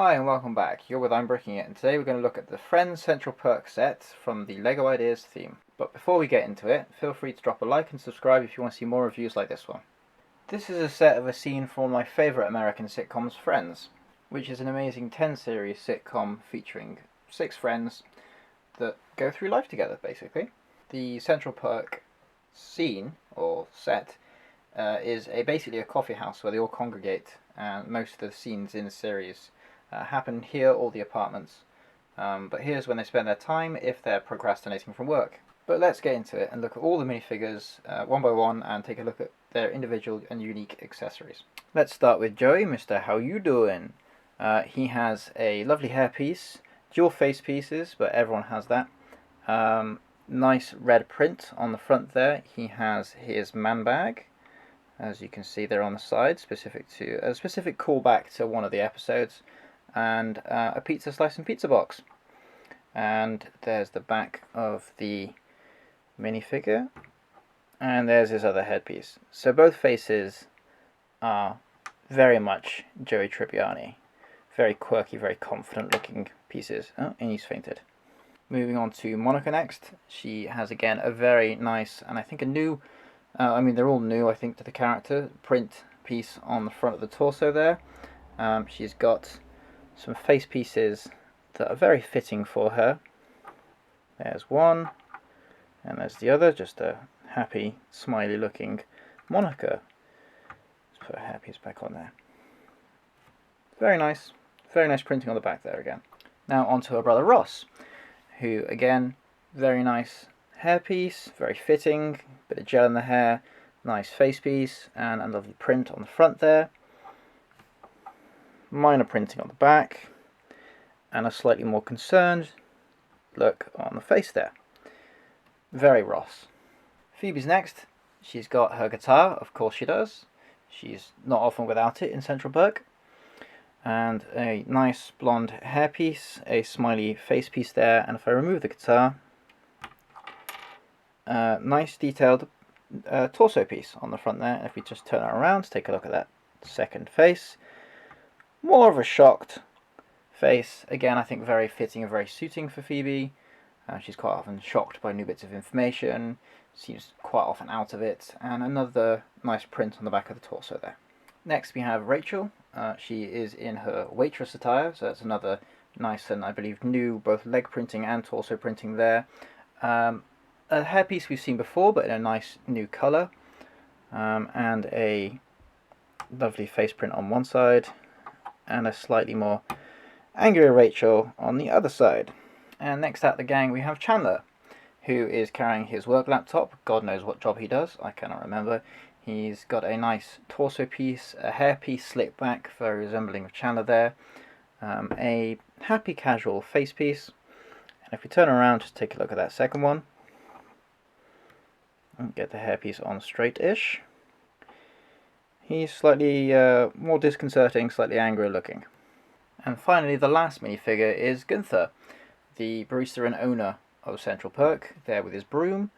Hi and welcome back. You're with I'm Breaking It, and today we're going to look at the F.R.I.E.N.D.S Central Perk set from the LEGO Ideas theme. But before we get into it, feel free to drop a like and subscribe if you want to see more reviews like this one. This is a set of a scene from my favourite American sitcoms, Friends, which is an amazing 10-series sitcom featuring 6 friends that go through life together, basically. The Central Perk scene, or set, is basically a coffee house where they all congregate, and most of the scenes in the series happen here, all the apartments. But here's when they spend their time if they're procrastinating from work. But let's get into it and look at all the minifigures one by one and take a look at their individual and unique accessories. Let's start with Joey, Mr. How You Doing? He has a lovely hairpiece, dual face pieces, but everyone has that. Nice red print on the front there. He has his man bag, as you can see there on the side, specific callback to one of the episodes, and a pizza slice and pizza box. And there's the back of the minifigure, and there's his other headpiece. So both faces are very much Joey Tribbiani. Very quirky, very confident looking pieces. Oh, and he's fainted. Moving on to Monica next. She has again a very nice, and I think a new, they're all new I think to the character, print piece on the front of the torso there. She's got some face pieces that are very fitting for her. There's one, and there's the other, just a happy, smiley looking Monica. Let's put her hairpiece back on there. Very nice printing on the back there again. Now on to her brother Ross, who again, very nice hairpiece, very fitting, bit of gel in the hair, nice face piece, and a lovely print on the front there. Minor printing on the back, and a slightly more concerned look on the face there. Very Ross. Phoebe's next. She's got her guitar, of course she does. She's not often without it in Central Perk. And a nice blonde hairpiece, a smiley face piece there, and if I remove the guitar, nice detailed torso piece on the front there. And if we just turn it around to take a look at that second face, more of a shocked face. Again, I think very fitting and very suiting for Phoebe. She's quite often shocked by new bits of information, seems quite often out of it, and another nice print on the back of the torso there. Next we have Rachel. She is in her waitress attire, so that's another nice and I believe new both leg printing and torso printing there. A hairpiece we've seen before but in a nice new colour, and a lovely face print on one side, and a slightly more angrier Rachel on the other side. And next out the gang we have Chandler, who is carrying his work laptop. God knows what job he does, I cannot remember. He's got a nice torso piece, a hairpiece slicked back, very resembling of Chandler there, a happy casual face piece, and if we turn around, just take a look at that second one, and get the hairpiece on straight-ish. He's slightly more disconcerting, slightly angry looking. And finally, the last minifigure is Gunther, the barista and owner of Central Perk, there with his broom,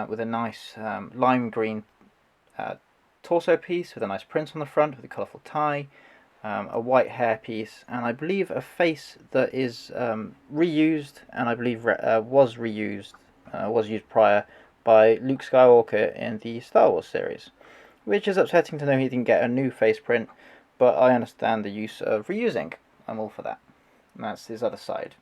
with a nice lime green torso piece with a nice print on the front with a colourful tie, a white hair piece, and I believe a face that is reused, and I believe was used prior by Luke Skywalker in the Star Wars series, which is upsetting to know he didn't get a new face print, but I understand the use of reusing. I'm all for that. And that's his other side.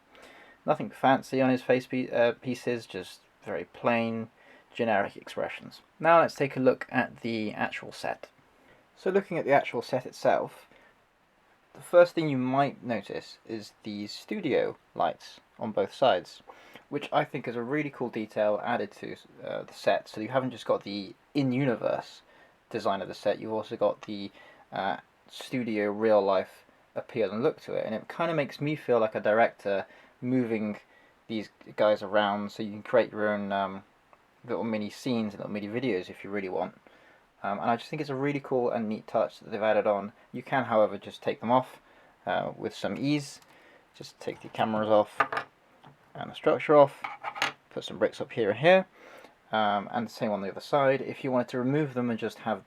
Nothing fancy on his face pieces, just very plain, generic expressions. Now let's take a look at the actual set. So looking at the actual set itself, the first thing you might notice is these studio lights on both sides, which I think is a really cool detail added to the set. So you haven't just got the in-universe design of the set, you've also got the studio real-life appeal and look to it, and it kind of makes me feel like a director moving these guys around so you can create your own little mini scenes and little mini videos if you really want. And I just think it's a really cool and neat touch that they've added on. You can, however, just take them off with some ease. Just take the cameras off and the structure off, put some bricks up here and here, and the same on the other side. If you wanted to remove them and just have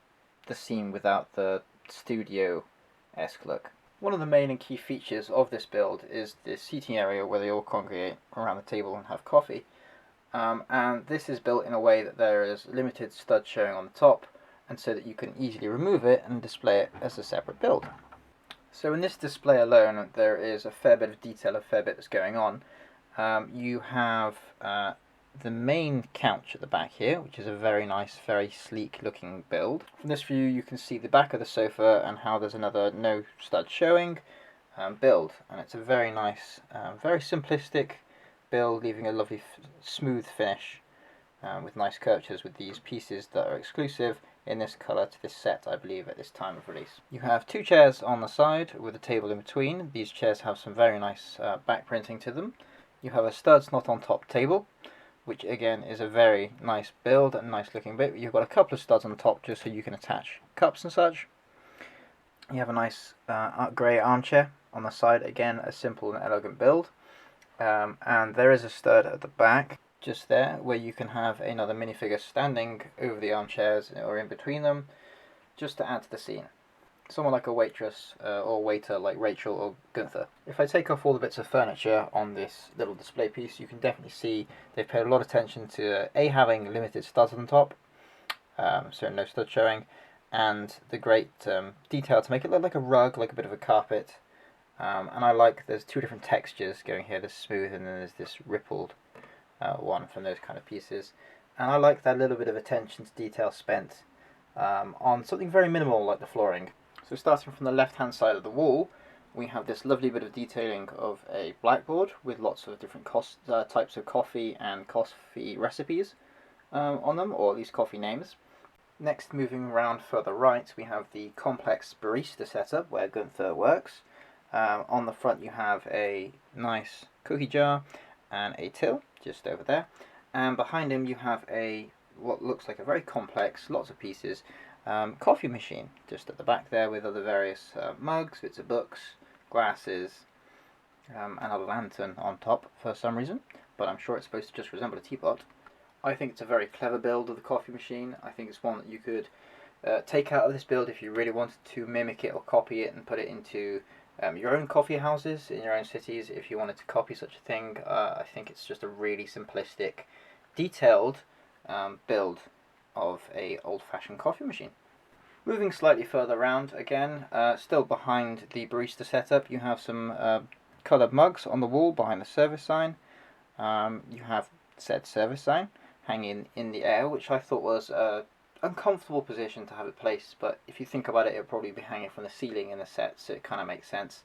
the scene without the studio-esque look, One of the main and key features of this build is the seating area where they all congregate around the table and have coffee. And this is built in a way that there is limited stud showing on the top, and so that you can easily remove it and display it as a separate build. So in this display alone, there is a fair bit of detail, a fair bit that's going on. You have the main couch at the back here, which is a very nice, very sleek looking build. From this view you can see the back of the sofa and how there's another no stud showing build, and it's a very nice, very simplistic build, leaving a lovely smooth finish with nice curvatures with these pieces that are exclusive in this colour to this set, I believe, at this time of release. You have two chairs on the side with a table in between. These chairs have some very nice back printing to them. You have a studs not on top table, which again is a very nice build and nice looking bit. You've got a couple of studs on top just so you can attach cups and such. You have a nice grey armchair on the side, again a simple and elegant build. And there is a stud at the back just there where you can have another minifigure standing over the armchairs or in between them, just to add to the scene. Someone like a waitress or waiter like Rachel or Gunther. If I take off all the bits of furniture on this little display piece, you can definitely see they've paid a lot of attention to having limited studs on top, so no stud showing, and the great detail to make it look like a rug, like a bit of a carpet. And I like there's two different textures going here, this smooth and then there's this rippled one from those kind of pieces. And I like that little bit of attention to detail spent on something very minimal like the flooring. So starting from the left hand side of the wall, we have this lovely bit of detailing of a blackboard with lots of different types of coffee and coffee recipes on them, or at least coffee names. Next, moving around further right, we have the complex barista setup where Gunther works. On the front you have a nice cookie jar and a till just over there, and behind him you have what looks like a very complex, lots of pieces, coffee machine just at the back there with other various mugs, bits of books, glasses, and a lantern on top for some reason, but I'm sure it's supposed to just resemble a teapot. I think it's a very clever build of the coffee machine. I think it's one that you could take out of this build if you really wanted to mimic it or copy it and put it into your own coffee houses in your own cities. If you wanted to copy such a thing, I think it's just a really simplistic, detailed build of a old-fashioned coffee machine. Moving slightly further around, again, still behind the barista setup, you have some coloured mugs on the wall behind the service sign. You have said service sign hanging in the air, which I thought was uncomfortable position to have it placed, but if you think about it, it'll probably be hanging from the ceiling in the set, so it kind of makes sense.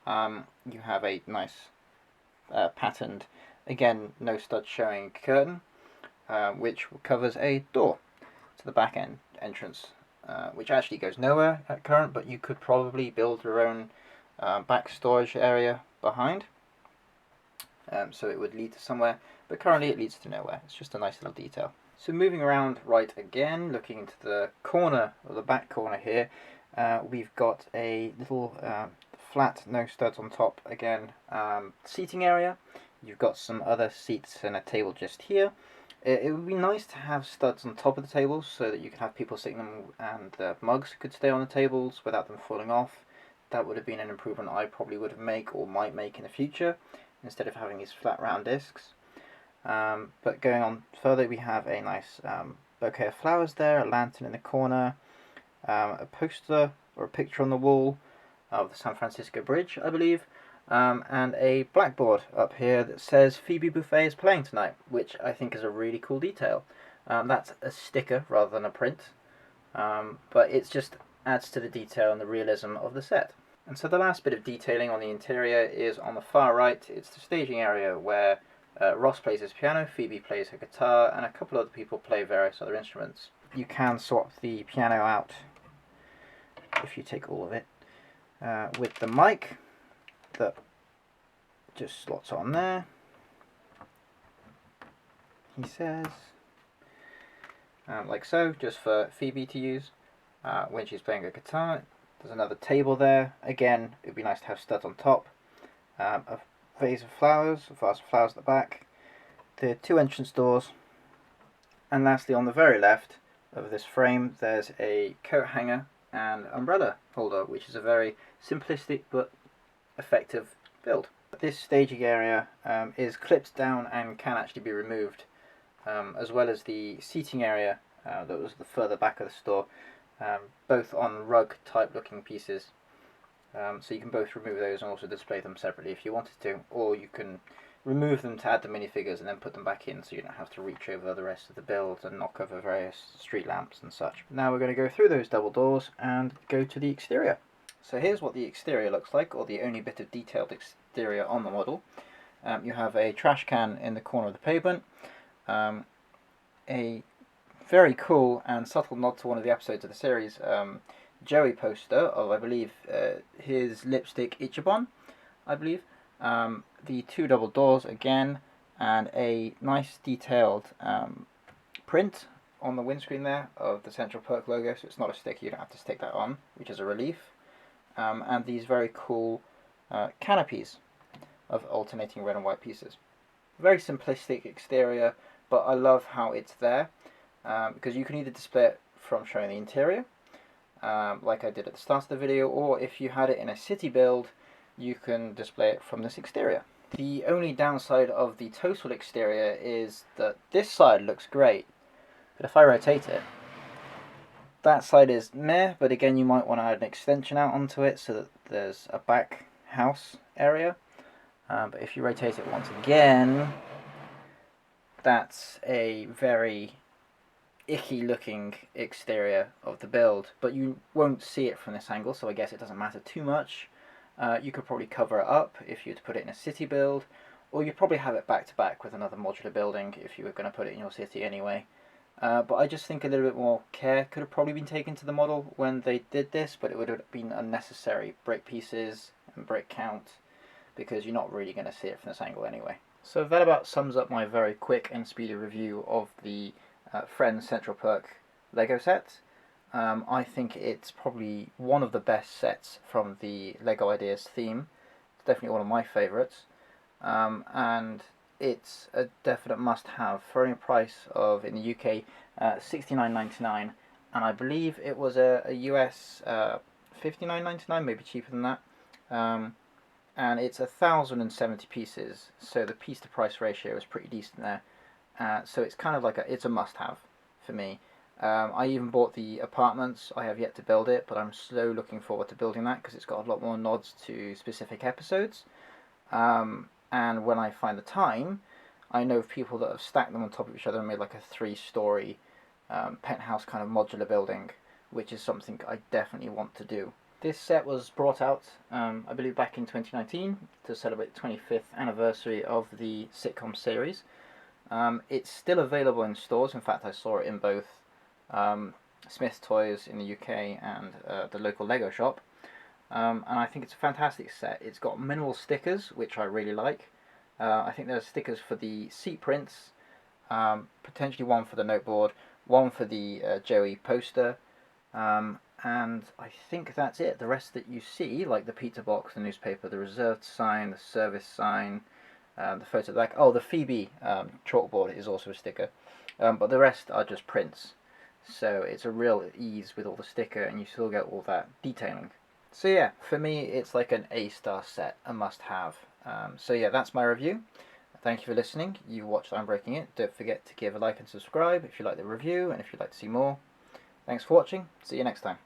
You have a nice patterned, again no stud showing curtain, which covers a door to the back end entrance, which actually goes nowhere at current, but you could probably build your own back storage area behind, so it would lead to somewhere, but currently it leads to nowhere. It's just a nice little detail. So moving around right again, looking into the corner, or the back corner here, we've got a little flat, no studs on top, again, seating area. You've got some other seats and a table just here. It would be nice to have studs on top of the tables so that you can have people sitting them and the mugs could stay on the tables without them falling off. That would have been an improvement I probably would have made or might make in the future, instead of having these flat round discs. But going on further, we have a nice bouquet of flowers there, a lantern in the corner, a poster or a picture on the wall of the San Francisco Bridge, I believe, and a blackboard up here that says Phoebe Buffay is playing tonight, which I think is a really cool detail. That's a sticker rather than a print, but it just adds to the detail and the realism of the set. And so the last bit of detailing on the interior is on the far right. It's the staging area where Ross plays his piano, Phoebe plays her guitar, and a couple other people play various other instruments. You can swap the piano out, if you take all of it, with the mic that just slots on there, he says, like so, just for Phoebe to use when she's playing her guitar. There's another table there. Again, it would be nice to have studs on top. A vase of flowers, a vase of flowers at the back. The two entrance doors. And lastly, on the very left of this frame, there's a coat hanger and umbrella holder, which is a very simplistic but effective build. This staging area is clipped down and can actually be removed, as well as the seating area that was the further back of the store, both on rug type looking pieces. So you can both remove those and also display them separately if you wanted to, or you can remove them to add the minifigures and then put them back in so you don't have to reach over the rest of the build and knock over various street lamps and such. Now we're going to go through those double doors and go to the exterior. So here's what the exterior looks like, or the only bit of detailed exterior on the model. You have a trash can in the corner of the pavement, a very cool and subtle nod to one of the episodes of the series, Joey poster of, I believe, his lipstick Ichiban, I believe. The two double doors again, and a nice detailed print on the windscreen there of the Central Perk logo, so it's not a sticker, you don't have to stick that on, which is a relief. And these very cool canopies of alternating red and white pieces. Very simplistic exterior, but I love how it's there, because you can either display it from showing the interior, like I did at the start of the video, or if you had it in a city build, you can display it from this exterior. The only downside of the total exterior is that this side looks great, but if I rotate it, that side is meh, but again you might want to add an extension out onto it so that there's a back house area. But if you rotate it once again, that's a very icky looking exterior of the build, but you won't see it from this angle, so I guess it doesn't matter too much. You could probably cover it up if you'd put it in a city build, or you'd probably have it back to back with another modular building if you were going to put it in your city anyway. But I just think a little bit more care could have probably been taken to the model when they did this, but it would have been unnecessary brick pieces and brick count, because you're not really going to see it from this angle anyway. So that about sums up my very quick and speedy review of the F.R.I.E.N.D.S Central Perk Lego set. I think it's probably one of the best sets from the Lego Ideas theme. It's definitely one of my favourites, and it's a definite must-have for only a price of, in the UK, $69.99, and I believe it was a US $59.99, maybe cheaper than that. And it's 1,070 pieces, so the piece to price ratio is pretty decent there. So it's kind of like it's a must-have for me. I even bought the apartments. I have yet to build it, but I'm so looking forward to building that because it's got a lot more nods to specific episodes. And when I find the time, I know of people that have stacked them on top of each other and made like a 3-story penthouse kind of modular building, which is something I definitely want to do. This set was brought out, I believe, back in 2019 to celebrate the 25th anniversary of the sitcom series. It's still available in stores. In fact, I saw it in both Smith's Toys in the UK and the local Lego shop. And I think it's a fantastic set. It's got minimal stickers, which I really like. I think there's stickers for the seat prints, potentially one for the noteboard, one for the Joey poster, and I think that's it. The rest that you see, like the pizza box, the newspaper, the reserved sign, the service sign, the photo of the back. Oh, the Phoebe chalkboard is also a sticker, but the rest are just prints. So it's a real ease with all the sticker, and you still get all that detailing. So yeah, for me, it's like an A-star set, a must-have. So yeah, that's my review. Thank you for listening. You watched I'm Breaking It. Don't forget to give a like and subscribe if you like the review and if you'd like to see more. Thanks for watching. See you next time.